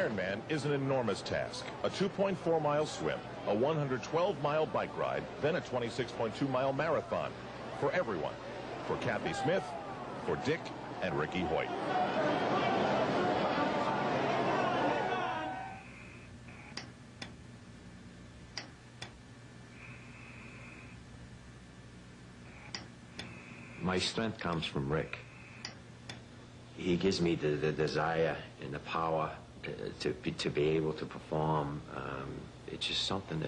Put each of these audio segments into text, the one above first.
Ironman is an enormous task. A 2.4-mile swim, a 112-mile bike ride, then a 26.2-mile marathon. For everyone. For Kathy Smith, for Dick, and Ricky Hoyt. My strength comes from Rick. He gives me the desire and the power to be able to perform. It's just something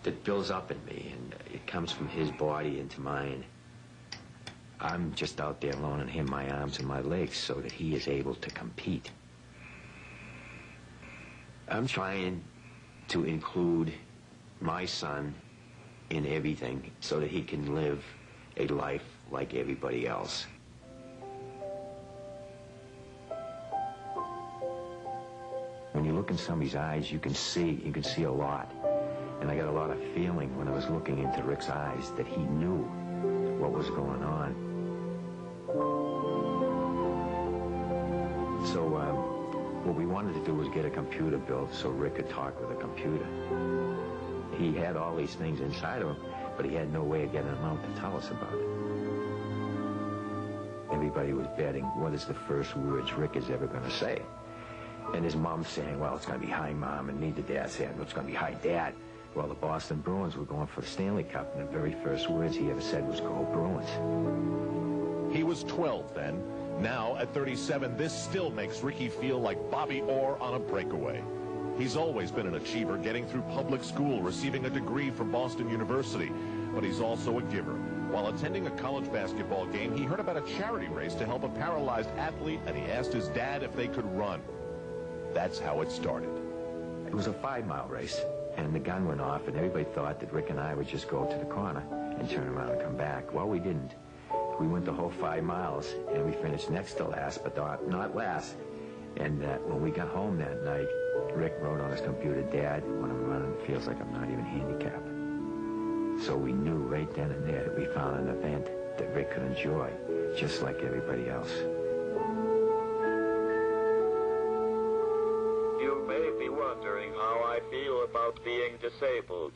that builds up in me, and it comes from his body into mine. I'm just out there loaning him my arms and my legs so that he is able to compete. I'm trying to include my son in everything so that he can live a life like everybody else. When you look in somebody's eyes, you can see a lot. And I got a lot of feeling when I was looking into Rick's eyes that he knew what was going on. So what we wanted to do was get a computer built so Rick could talk with a computer. He had all these things inside of him, but he had no way of getting them out to tell us about it. Everybody was betting, what is the first words Rick is ever going to say? And his mom saying, well, it's going to be hi, Mom, and me, the dad, saying, well, it's going to be hi, Dad. Well, the Boston Bruins were going for the Stanley Cup, and the very first words he ever said was, go Bruins. He was 12 then. Now, at 37, this still makes Ricky feel like Bobby Orr on a breakaway. He's always been an achiever, getting through public school, receiving a degree from Boston University. But he's also a giver. While attending a college basketball game, he heard about a charity race to help a paralyzed athlete, and he asked his dad if they could run. That's how it started. It was a 5-mile race, and the gun went off, and everybody thought that Rick and I would just go to the corner and turn around and come back. Well, we didn't. We went the whole 5 miles, and we finished next to last, but not last. And when we got home that night, Rick wrote on his computer, Dad, when I'm running, it feels like I'm not even handicapped. So we knew right then and there that we found an event that Rick could enjoy, just like everybody else. You may be wondering how I feel about being disabled.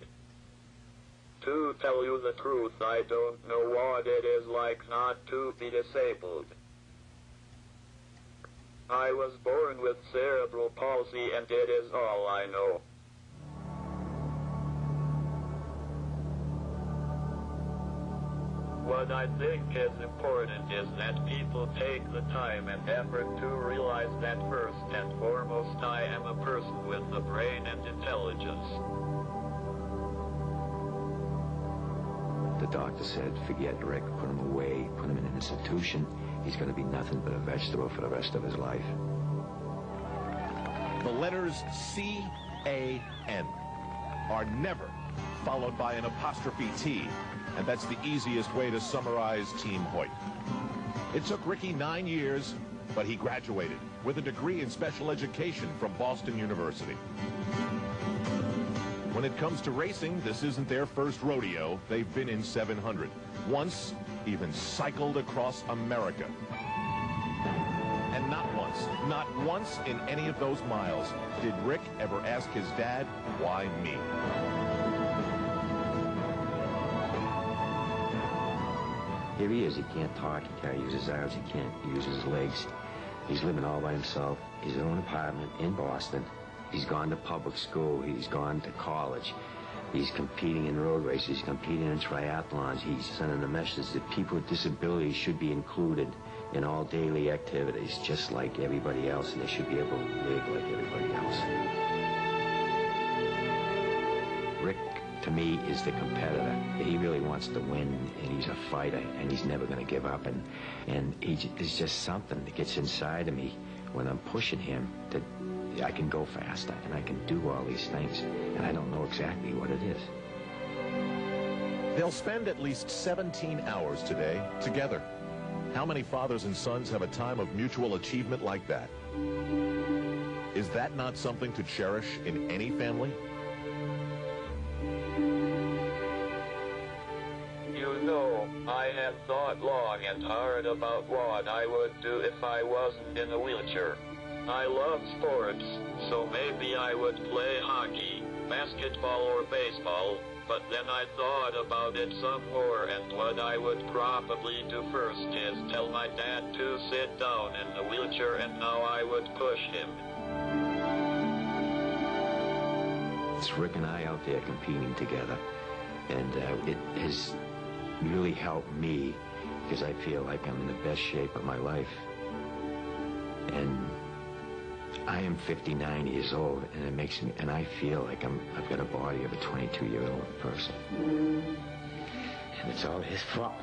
To tell you the truth, I don't know what it is like not to be disabled. I was born with cerebral palsy, and it is all I know. What I think is important is that people take the time and effort to realize that first and foremost I am a person with a brain and intelligence. The doctor said, forget Rick, put him away, put him in an institution. He's going to be nothing but a vegetable for the rest of his life. The letters C-A-N are never followed by an apostrophe T, and that's the easiest way to summarize Team Hoyt. It took Ricky 9 years, but he graduated with a degree in special education from Boston University. When it comes to racing, this isn't their first rodeo. They've been in 700. Once, even cycled across America. And not once in any of those miles did Rick ever ask his dad, why me? Here he is. He can't talk. He can't use his arms. He can't use his legs. He's living all by himself. His own apartment in Boston. He's gone to public school. He's gone to college. He's competing in road races. He's competing in triathlons. He's sending a message that people with disabilities should be included in all daily activities, just like everybody else, and they should be able to live like everybody else. Rick, to me, is the competitor. He really wants to win, and he's a fighter, and he's never going to give up. And it's just something that gets inside of me when I'm pushing him that I can go faster, and I can do all these things, and I don't know exactly what it is. They'll spend at least 17 hours today together. How many fathers and sons have a time of mutual achievement like that? Is that not something to cherish in any family? You know, I had thought long and hard about what I would do if I wasn't in a wheelchair. I love sports, so maybe I would play hockey, basketball or baseball, but then I thought about it some more, and what I would probably do first is tell my dad to sit down in the wheelchair, and now I would push him. It's Rick and I out there competing together, and it has really helped me because I feel like I'm in the best shape of my life. And I am 59 years old, and it makes me, and I feel like I've got a body of a 22-year-old person. And it's all his fault.